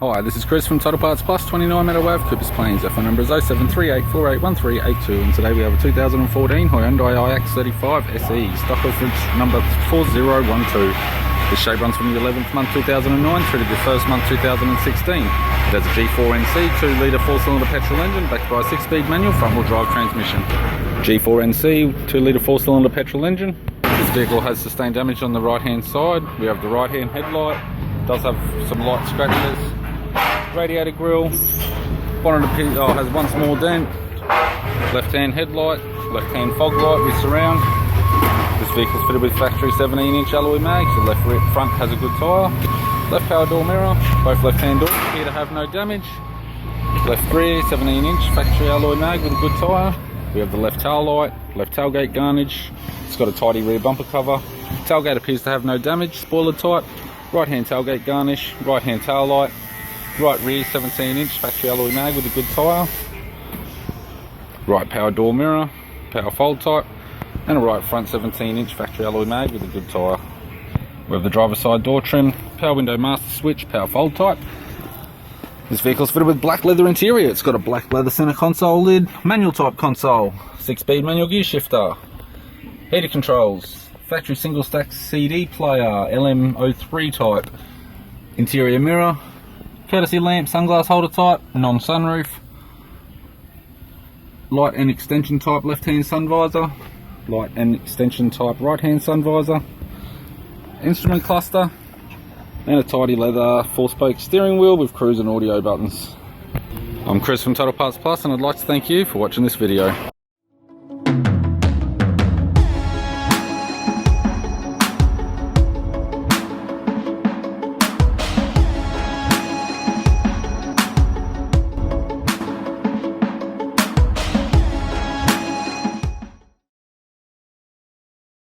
Hi, this is Chris from Total Parts Plus, 29 Meadow Ave, Coopers Plains. Our phone number is 0738481382, and today we have a 2014 Hyundai ix35 SE, stock reference number 4012. This shape runs from the 11th month 2009 through to the 1st month 2016. It has a G4NC 2-litre 4-cylinder petrol engine backed by a 6-speed manual front-wheel drive transmission. G4NC 2-litre 4-cylinder petrol engine. This vehicle has sustained damage on the right-hand side. We have the right-hand headlight. It does have some light scratches. Radiator grille. Bonnet has one small dent. Left-hand headlight. Left-hand fog light with surround. This vehicle is fitted with factory 17-inch alloy mags. The left front has a good tyre. Left power door mirror. Both left-hand doors appear to have no damage. Left rear 17-inch factory alloy mag with a good tyre. We have the left tail light. Left tailgate garnish. It's got a tidy rear bumper cover. Tailgate appears to have no damage. Spoiler type. Right-hand tailgate garnish. Right-hand tail light. Right rear 17-inch factory alloy mag with a good tyre. Right power door mirror. Power fold type. And a right front 17-inch factory alloy mag with a good tyre. We have the driver's side door trim, power window master switch, power fold type. This vehicle is fitted with black leather interior. It's got a black leather center console lid, manual type console, 6-speed manual gear shifter, heater controls, factory single stack CD player, LM03 type, interior mirror, courtesy lamp, sunglass holder type, non-sunroof, light and extension type left-hand sun visor, light and extension type right-hand sun visor, instrument cluster, and a tidy leather 4-spoke steering wheel with cruise and audio buttons. I'm Chris from Total Parts Plus, and I'd like to thank you for watching this video.